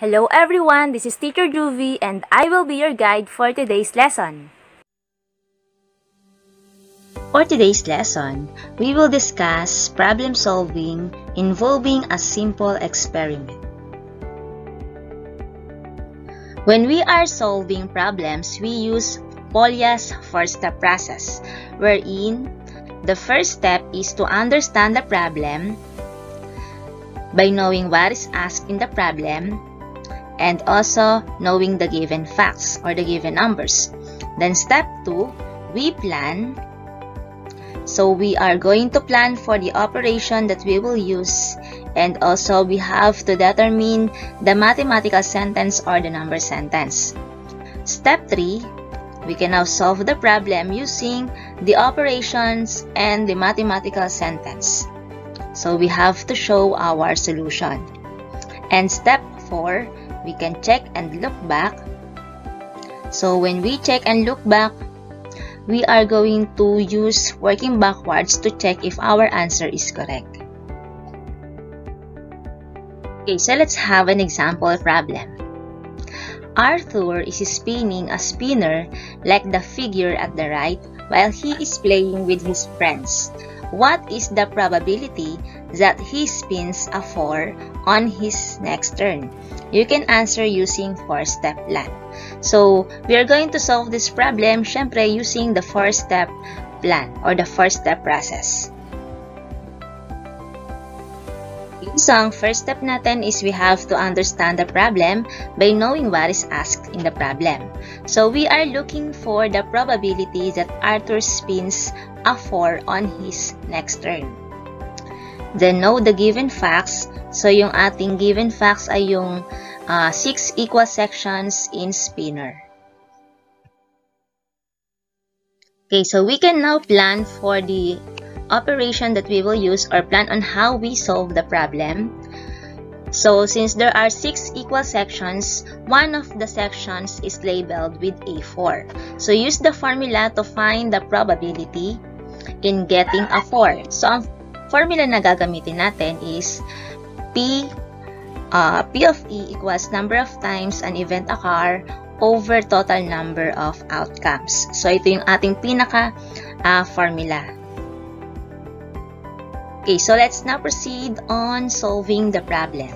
Hello everyone, this is Teacher Juvie and I will be your guide for today's lesson. For today's lesson, we will discuss problem solving involving a simple experiment. When we are solving problems, we use Polya's four-step process, wherein the first step is to understand the problem by knowing what is asked in the problem and also knowing the given facts or the given numbers. Then step 2, we plan. So we are going to plan for the operation that we will use, and also we have to determine the mathematical sentence or the number sentence. Step 3, we can now solve the problem using the operations and the mathematical sentence. So we have to show our solution. And step 4, we can check and look back. So when we check and look back, we are going to use working backwards to check if our answer is correct. Okay, so let's have an example problem. Arthur is spinning a spinner like the figure at the right while he is playing with his friends. What is the probability that he spins a 4 on his next turn? You can answer using 4-step plan. So, we are going to solve this problem, syempre, using the 4-step plan or the 4-step process. So, ang first step natin is we have to understand the problem by knowing what is asked in the problem. So, we are looking for the probability that Arthur spins a 4 on his next turn. Then, know the given facts. So, yung ating given facts ay yung 6 equal sections in spinner. Okay, so we can now plan for the operation that we will use or plan on how we solve the problem. So, since there are 6 equal sections, one of the sections is labeled with A4. So, use the formula to find the probability in getting a 4. So, ang formula na gagamitin natin is P of E equals number of times an event occur over total number of outcomes. So, ito yung ating pinaka formula. Okay, so let's now proceed on solving the problem.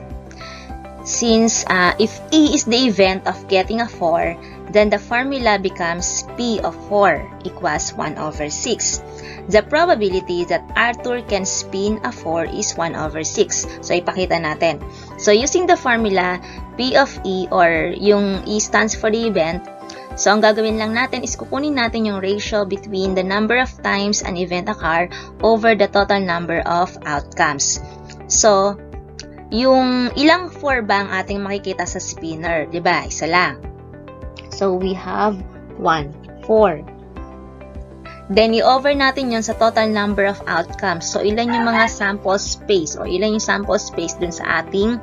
Since if E is the event of getting a 4, then the formula becomes P of 4 equals 1 over 6. The probability that Arthur can spin a 4 is 1 over 6. So, ipakita natin. So, using the formula P of E or yung E stands for the event, so, ang gagawin lang natin is kukunin natin yung ratio between the number of times an event occur over the total number of outcomes. So, yung ilang 4 ba ang ating makikita sa spinner? Diba? Isa lang. So, we have 1, 4. Then, i-over natin yun sa total number of outcomes. So, ilan yung mga sample space o ilan yung sample space dun sa ating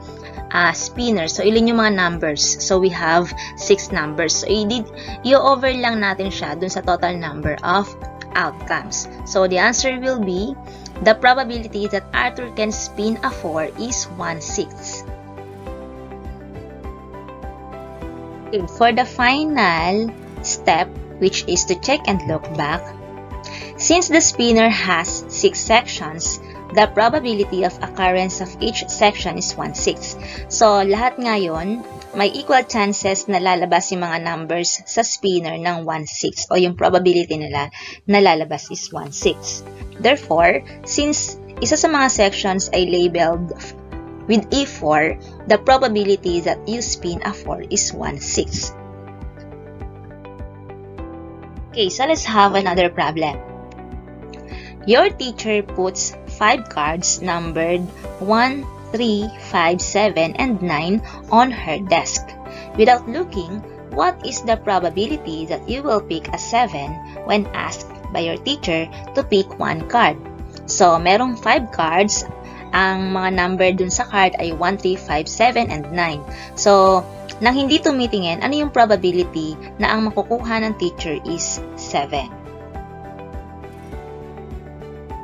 spinner. So, ilan yung mga numbers? So, we have 6 numbers. So, i-over lang natin siya dun sa total number of outcomes. So, the answer will be the probability that Arthur can spin a 4 is 1/6. Okay, for the final step, which is to check and look back, since the spinner has 6 sections, the probability of occurrence of each section is 1/6. So, lahat ngayon, may equal chances na lalabas yung mga numbers sa spinner ng 1/6 o yung probability nila na lalabas is 1/6. Therefore, since isa sa mga sections ay labeled with A4, the probability that you spin a 4 is 1/6. Okay, so let's have another problem. Your teacher puts 5 cards numbered 1, 3, 5, 7, and 9 on her desk. Without looking, what is the probability that you will pick a 7 when asked by your teacher to pick one card? So, merong 5 cards. Ang mga number dun sa card ay 1, 3, 5, 7, and 9. So, nang hindi tumitingin, ano yung probability na ang makukuha ng teacher is 7?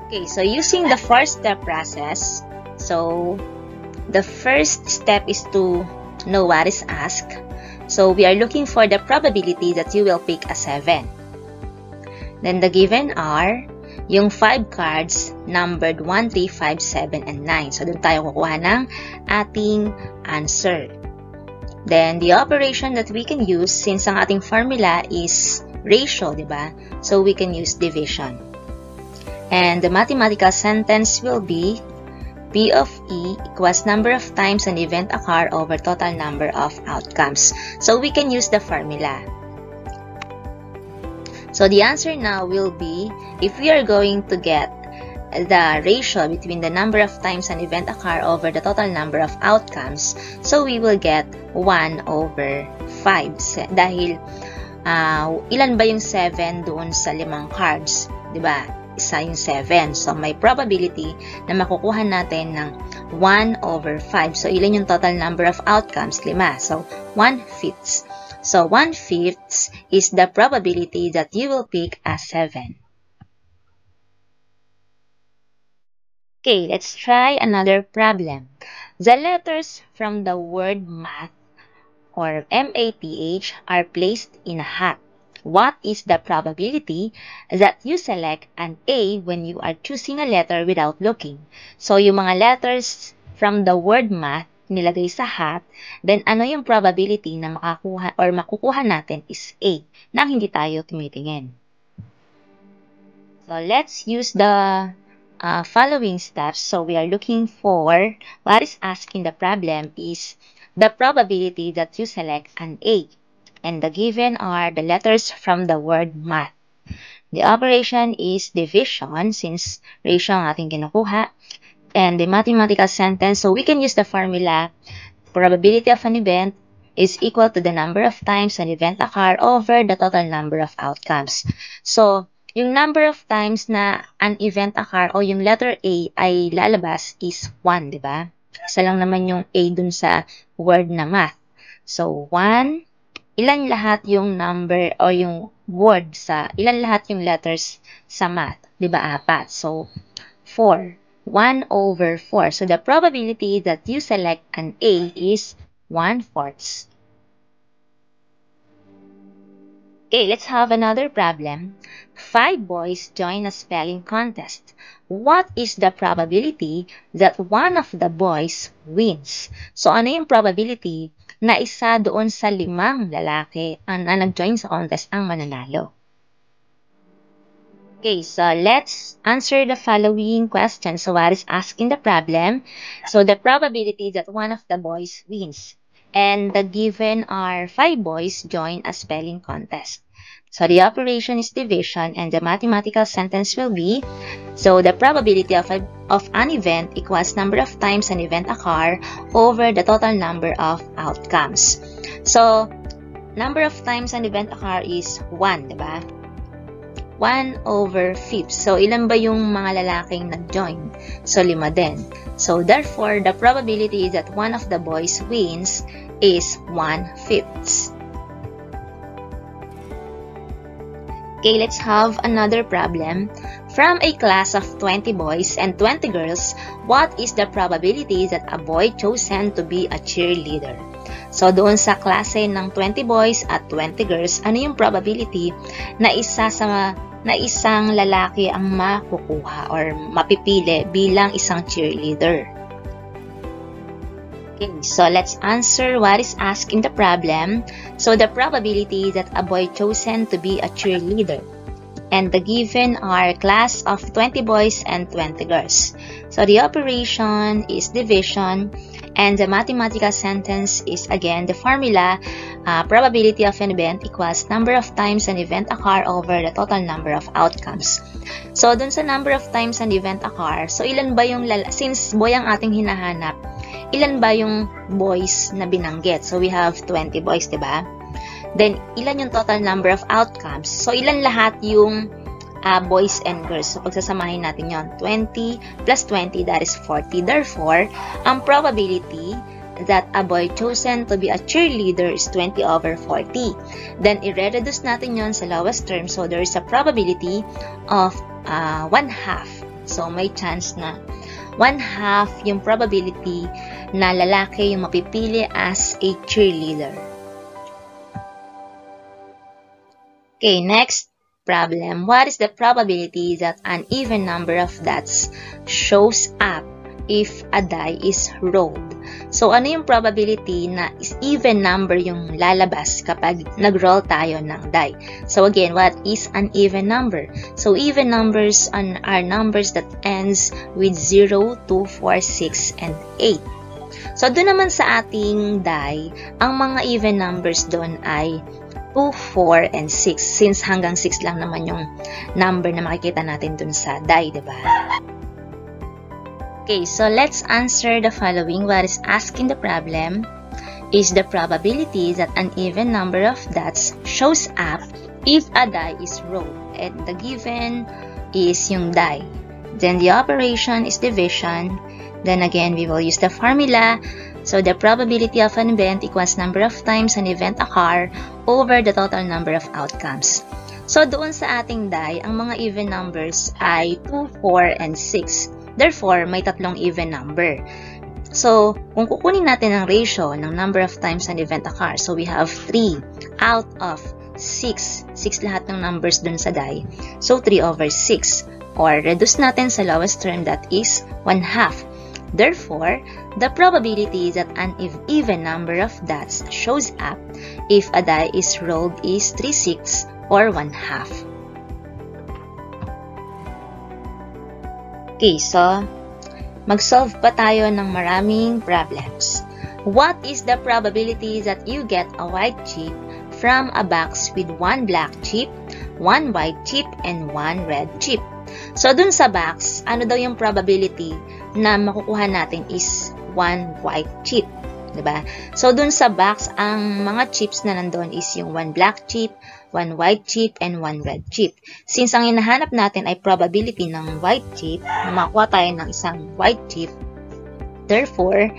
Okay, so using the 4-step process, so the first step is to know what is asked. So we are looking for the probability that you will pick a 7. Then the given are yung 5 cards numbered 1, 3, 5, 7, and 9. So doon tayo kukuha ng ating answer. Then the operation that we can use, since ang ating formula is ratio, diba? So we can use division. And the mathematical sentence will be P of E equals number of times an event occur over total number of outcomes. So we can use the formula. So the answer now will be, if we are going to get the ratio between the number of times an event occur over the total number of outcomes, so we will get 1 over 5. Dahil ilan ba yung 7 doon sa 5 cards? Diba? Isa yung 7. So may probability na makukuha natin ng 1 over 5. So ilan yung total number of outcomes? 5. So 1/5. So 1/5 is the probability that you will pick a 7. Okay, let's try another problem. The letters from the word math or MATH are placed in a hat. What is the probability that you select an A when you are choosing a letter without looking? So yung mga letters from the word math nilagay sa hat, then ano yung probability na makakuha or makukuha natin is A, nang hindi tayo tumitingin. So let's use the following steps. So we are looking for, what is asked in the problem is the probability that you select an A, and the given are the letters from the word math. The operation is division, since ratio ang ating kinukuha. And the mathematical sentence, so we can use the formula, probability of an event is equal to the number of times an event occur over the total number of outcomes. So, yung number of times na an event occur o yung letter A ay lalabas is 1, di ba? Isa lang naman yung A dun sa word na math. So, 1, ilan lahat yung number o yung word sa, ilan lahat yung letters sa math? Di ba? 4. So, 4. 1 over 4. So the probability that you select an A is 1/4. Okay, let's have another problem. 5 boys join a spelling contest. What is the probability that one of the boys wins? So ano yung probability na isa doon sa 5 lalaki na nag-join sa contest ang mananalo? Okay, so let's answer the following question. So what is asked in the problem? So the probability that one of the boys wins. And the given are 5 boys join a spelling contest. So the operation is division, and the mathematical sentence will be, so the probability of an event equals number of times an event occur over the total number of outcomes. So number of times an event occur is 1, diba? 1 over 5. So, ilan ba yung mga lalaking nag-join? So, 5 din. So, therefore, the probability that one of the boys wins is 1/5. Okay, let's have another problem. From a class of 20 boys and 20 girls, what is the probability that a boy chosen to be a cheerleader? So, doon sa klase ng 20 boys at 20 girls, ano yung probability na isang lalaki ang makukuha or mapipili bilang isang cheerleader? Okay, so let's answer what is asked in the problem. So, the probability that a boy chosen to be a cheerleader. And the given are class of 20 boys and 20 girls. So, the operation is division, and the mathematical sentence is again the formula, probability of an event equals number of times an event occur over the total number of outcomes. So, dun sa number of times an event occur, so ilan ba yung, since boy ang ating hinahanap, ilan ba yung boys na binanggit? So, we have 20 boys, diba? Then, ilan yung total number of outcomes? So, ilan lahat yung boys and girls? So, pagsasamahin natin yon, 20 plus 20, that is 40. Therefore, ang probability that a boy chosen to be a cheerleader is 20 over 40. Then, i-reduce natin yon sa lowest term. So, there is a probability of 1/2. So, may chance na 1/2 yung probability na lalaki yung mapipili as a cheerleader. Okay, next problem. What is the probability that an even number of dots shows up if a die is rolled? So, ano yung probability na even number yung lalabas kapag nag-roll tayo ng die? So, again, what is an even number? So, even numbers are numbers that ends with 0, 2, 4, 6, and 8. So, doon naman sa ating die, ang mga even numbers doon ay 2, 4, and 6. Since hanggang 6 lang naman yung number na makikita natin dun sa die, diba? Okay, so let's answer the following. What is asked in the problem is the probability that an even number of dots shows up if a die is rolled. And the given is yung die. Then the operation is division. Then again, we will use the formula. So, the probability of an event equals number of times an event occur over the total number of outcomes. So, doon sa ating die, ang mga even numbers ay 2, 4, and 6. Therefore, may tatlong even number. So, kung kukunin natin ang ratio ng number of times an event occur, so we have 3 out of 6. 6 lahat ng numbers dun sa die. So, 3 over 6. Or, reduce natin sa lowest term, that is 1/2. Therefore, the probability that an even number of dots shows up if a die is rolled is 3/6 or 1/2. Okay, so mag-solve pa tayo ng maraming problems. What is the probability that you get a white chip from a box with 1 black chip, 1 white chip, and 1 red chip? So, dun sa box, ano daw yung probability na makukuha natin is 1 white chip, diba? So, dun sa box, ang mga chips na nandun is yung 1 black chip, 1 white chip, and 1 red chip. Since ang hinahanap natin ay probability ng white chip, na makuha tayo ng isang white chip, therefore,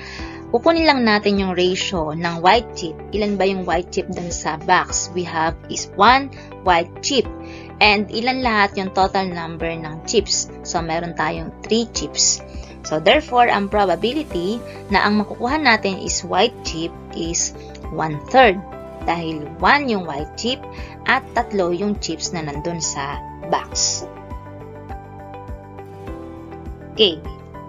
kukunin lang natin yung ratio ng white chip. Ilan ba yung white chip dun sa box? We have is 1 white chip. And ilan lahat yung total number ng chips? So, meron tayong 3 chips. So, therefore, ang probability na ang makukuha natin is white chip is 1/3. Dahil 1 yung white chip at 3 yung chips na nandun sa box. Okay.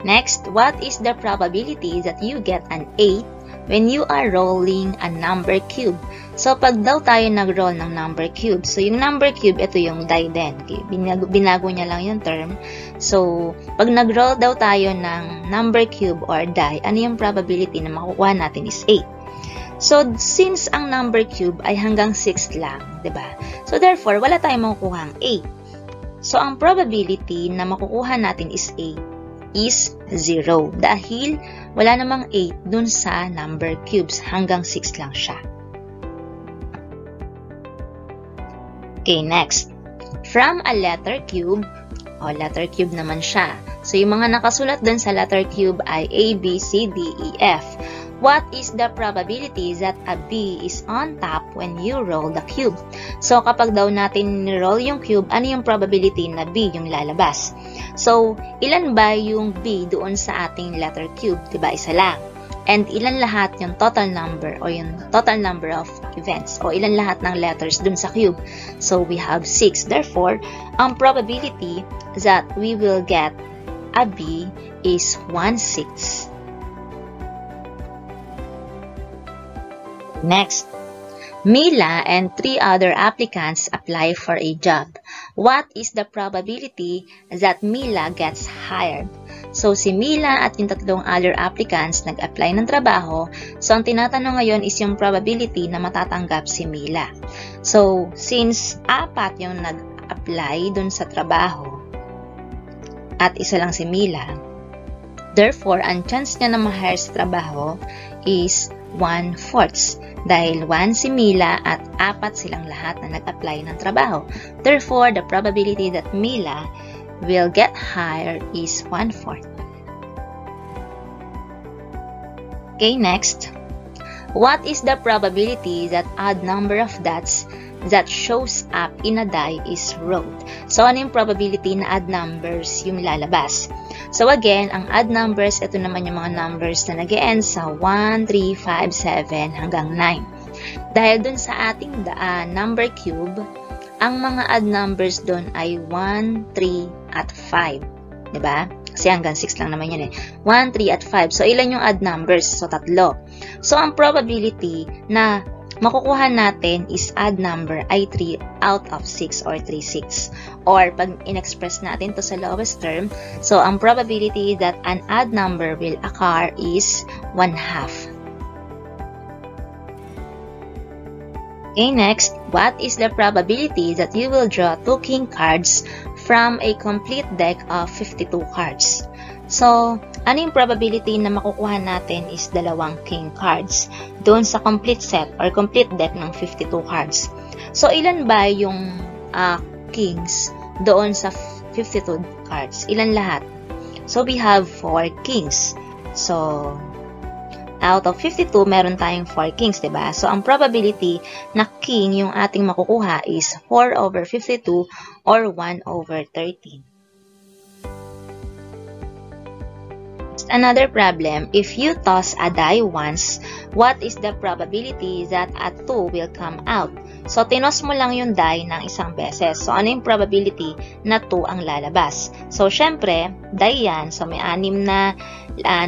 Next, what is the probability that you get an 8 when you are rolling a number cube? So, pag daw tayo nag-roll ng number cube, so yung number cube, ito yung die din. Okay? Binago niya lang yung term. So, pag nag-roll daw tayo ng number cube or die, ano yung probability na makukuha natin is 8. So, since ang number cube ay hanggang 6 lang, diba? So, therefore, wala tayong makukuha ang 8. So, ang probability na makukuha natin is 8 is 0 dahil wala namang 8 dun sa number cubes, hanggang 6 lang siya. Okay, next. From a letter cube, letter cube naman siya. So, yung mga nakasulat dun sa letter cube ay A, B, C, D, E, F. What is the probability that a B is on top when you roll the cube? So, kapag daw natin roll yung cube, ano yung probability na B yung lalabas? So, ilan ba yung B doon sa ating letter cube? Diba, isa lang. And ilan lahat yung total number o yung total number of events o ilan lahat ng letters dun sa cube? So, we have 6. Therefore, ang probability that we will get a B is 1/6. Next, Mila and 3 other applicants apply for a job. What is the probability that Mila gets hired? So, si Mila at yung 3 other applicants nag-apply ng trabaho. So, ang tinatanong ngayon is yung probability na matatanggap si Mila. So, since 4 yung nag-apply dun sa trabaho at isa lang si Mila, therefore, ang chance niya na ma-hire sa trabaho is 1/4. Dahil 1 si Mila at 4 silang lahat na nag-apply ng trabaho. Therefore, the probability that Mila will get hired is 1/4. Okay, next. What is the probability that odd number of dots that shows up in a die is rolled? So, ano yung probability na odd numbers yung lalabas? So again, ang odd numbers, ito naman yung mga numbers na nag-e-end sa 1, 3, 5, 7 hanggang 9. Dahil dun sa ating number cube, ang mga odd numbers dun ay 1, 3, at 5. Diba? Kasi hanggang 6 lang naman yan eh. 1, 3, at 5. So, ilan yung odd numbers? So, 3. So, ang probability na makukuha natin is odd number ay 3 out of 6 or 3, 6. Or, pag in-express natin to sa lowest term, so, ang probability that an odd number will occur is 1/2. Okay, next, what is the probability that you will draw 2 king cards from a complete deck of 52 cards? So, ano yung probability na makukuha natin is 2 king cards doon sa complete set or complete deck ng 52 cards. So, ilan ba yung kings doon sa 52 cards? Ilan lahat? So, we have 4 kings. So, out of 52, meron tayong 4 kings, diba? So, ang probability na king yung ating makukuha is 4/52 or 1/13. Another problem, if you toss a die once, what is the probability that a 2 will come out? So, tinos mo lang yung die ng isang beses. So, ano yung probability na 2 ang lalabas? So, syempre, die yan. So, may 6 na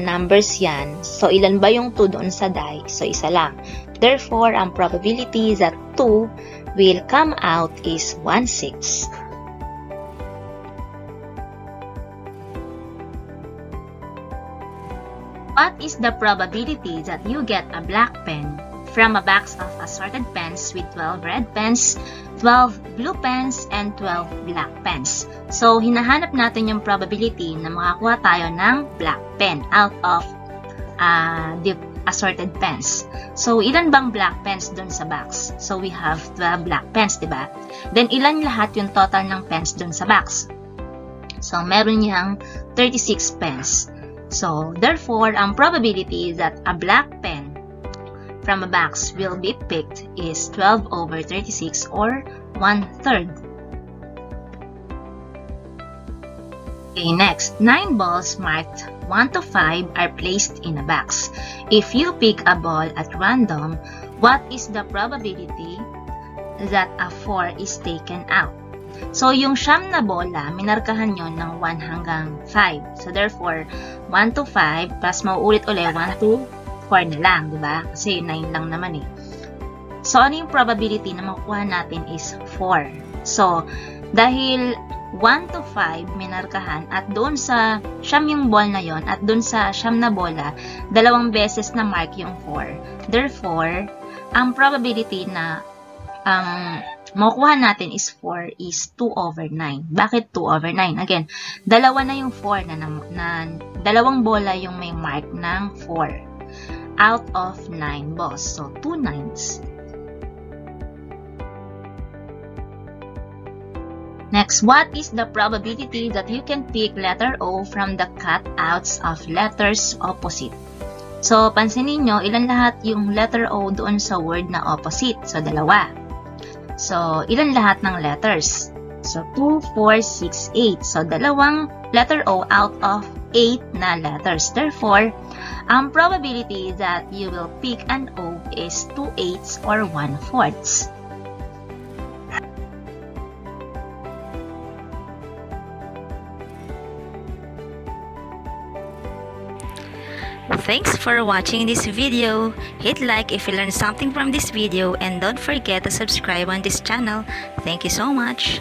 numbers yan. So, ilan ba yung 2 doon sa die? So, isa lang. Therefore, ang probability that 2 will come out is 1/6. What is the probability that you get a black pen from a box of assorted pens with 12 red pens, 12 blue pens, and 12 black pens? So, hinahanap natin yung probability na makakuha tayo ng black pen out of the assorted pens. So, ilan bang black pens dun sa box? So, we have 12 black pens, diba? Then, ilan lahat yung total ng pens dun sa box? So, meron niyang 36 pens. So, therefore, ang probability that a black pen from a box will be picked is 12/36 or 1/3. Okay, next, 9 balls marked 1 to 5 are placed in a box. If you pick a ball at random, what is the probability that a 4 is taken out? So, yung 9 na bola, minarkahan yun ng 1 hanggang 5. So, therefore, 1 to 5, plus mauulit ulit, 1 to 4 na lang, diba? Kasi 9 lang naman eh. So, ano yung probability na makukuha natin is 4. So, dahil 1 to 5 minarkahan at doon sa 9 yung ball na yon at doon sa 9 na bola, 2 beses na mark yung 4. Therefore, ang probability na makukuha natin is 4 is 2/9. Bakit 2/9? Again, 2 na yung 4 na 2 bola yung may mark ng 4 out of 9 balls. So, 2 9s. Next, what is the probability that you can pick letter O from the cutouts of letters opposite? So, pansinin nyo, ilan lahat yung letter O doon sa word na opposite? So, 2. So, ilan lahat ng letters? So, 2, 4, 6, 8. So, 2 letter O out of 8 na letters. Therefore, ang probability that you will pick an O is 2 8s or 1/4. Thanks for watching this video. Hit like if you learned something from this video and don't forget to subscribe on this channel. Thank you so much.